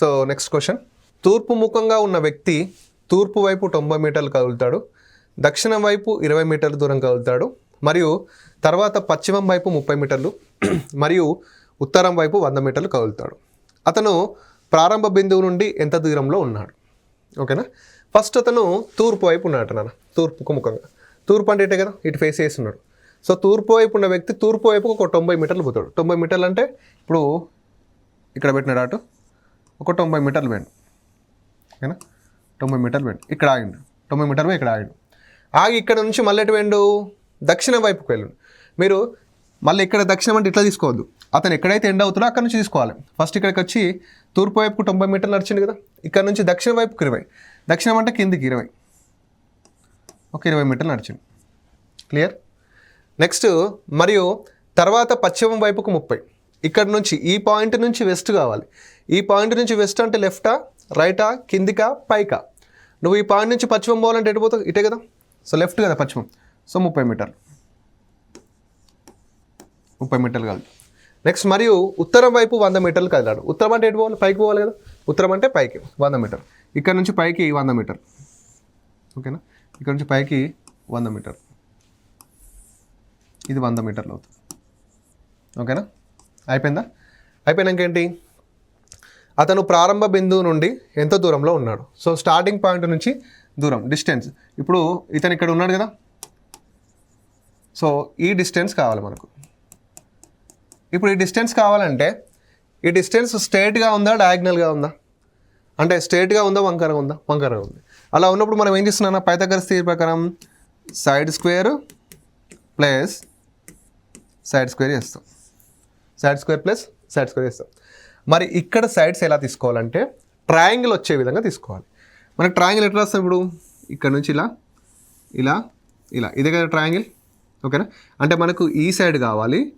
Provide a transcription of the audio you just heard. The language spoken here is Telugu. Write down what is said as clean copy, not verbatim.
సో నెక్స్ట్ క్వశ్చన్, తూర్పు ముఖంగా ఉన్న వ్యక్తి తూర్పు వైపు 90 మీటర్లు కదులుతాడు, దక్షిణం వైపు 20 మీటర్ల దూరం కదులుతాడు, మరియు తర్వాత పశ్చిమం వైపు 30 మీటర్లు మరియు ఉత్తరం వైపు 100 మీటర్లు కదులుతాడు. అతను ప్రారంభ బిందువు నుండి ఎంత దూరంలో ఉన్నాడు? ఓకేనా. ఫస్ట్ అతను తూర్పు వైపు ఉన్నాడు నాన్న, తూర్పుకు ముఖంగా. తూర్పు అంటే ఇటే కదా, ఇటు ఫేస్ చేసి ఉన్నాడు. సో తూర్పు వైపు ఉన్న వ్యక్తి తూర్పు వైపుకు ఒక 90 మీటర్లు పోతాడు. 90 మీటర్లు అంటే ఇప్పుడు ఇక్కడ పెట్టినాడు అటు ఒక 90 మీటర్లు పోయాడు. ఓకేనా, 90 మీటర్లు పోయాడు, ఇక్కడ ఆగిండు. 90 మీటర్లు ఇక్కడ ఆగిండు. ఆగి ఇక్కడ నుంచి మళ్ళీ ఎటు వెండు, దక్షిణం వైపుకి వెళ్ళండు. మీరు మళ్ళీ ఇక్కడ దక్షిణం అంటే ఇట్లా తీసుకోవద్దు, అతను ఎక్కడైతే ఎండ్ అవుతాడో అక్కడ నుంచి తీసుకోవాలి. ఫస్ట్ ఇక్కడికి వచ్చి తూర్పు వైపుకు 90 మీటర్లు నడిచిండు కదా, ఇక్కడ నుంచి దక్షిణ వైపుకి 20, దక్షిణం అంటే కిందికి 20, ఒక 20 మీటర్లు నడిచిండు. క్లియర్. నెక్స్ట్ మరియు తర్వాత పశ్చిమం వైపుకు 30, ఇక్కడ నుంచి ఈ పాయింట్ నుంచి వెస్ట్ కావాలి. ఈ పాయింట్ నుంచి వెస్ట్ అంటే లెఫ్టా రైటా కిందికా పైకా? నువ్వు ఈ పాయింట్ నుంచి పశ్చిమం పోవాలంటే ఎటు పోతావు, ఇటే కదా. సో లెఫ్ట్ కదా పశ్చిమం. సో 30 మీటర్లు, 30 మీటర్లు కలదు. నెక్స్ట్ మరియు ఉత్తరం వైపు 100 మీటర్లు కదిలాడు. ఉత్తరం అంటే ఎటు పోవాలి, పైకి పోవాలి కదా. ఉత్తరం అంటే పైకి 100 మీటర్లు, ఇక్కడ నుంచి పైకి 100 మీటర్లు. ఓకేనా, ఇక్కడ నుంచి పైకి 100 మీటర్లు, ఇది 100 మీటర్లు అవుతుంది. ఓకేనా, అయిపోయిందా? అయిపోయినాక ఏంటి, అతను ప్రారంభ బిందువు నుండి ఎంత దూరంలో ఉన్నాడు? సో స్టార్టింగ్ పాయింట్ నుంచి దూరం, డిస్టెన్స్. ఇప్పుడు ఇతను ఇక్కడ ఉన్నాడు కదా, సో ఈ డిస్టెన్స్ కావాలి మనకు. ఇప్పుడు ఈ డిస్టెన్స్ కావాలంటే ఈ డిస్టెన్స్ స్ట్రైట్గా ఉందా డయాగ్నల్గా ఉందా? అంటే స్ట్రైట్గా ఉందా వంకరగా ఉందా? వంకరగా ఉంది. అలా ఉన్నప్పుడు మనం ఏం చేస్తున్నాం, పైథాగరస్ థియరీ ప్రకారం side square plus side square చేస్తాం, side square plus side square చేస్తాం. మరి ఇక్కడ సైడ్స్ ఎలా తీసుకోవాలంటే ట్రయాంగిల్ వచ్చే విధంగా తీసుకోవాలి. మనకి ట్రయాంగిల్ ఎట్లా వస్తాం, ఇప్పుడు ఇక్కడ నుంచి ఇలా ఇలా ఇలా, ఇదే కదా ట్రయాంగిల్. ఓకేనా, అంటే మనకు ఈ సైడ్ కావాలి,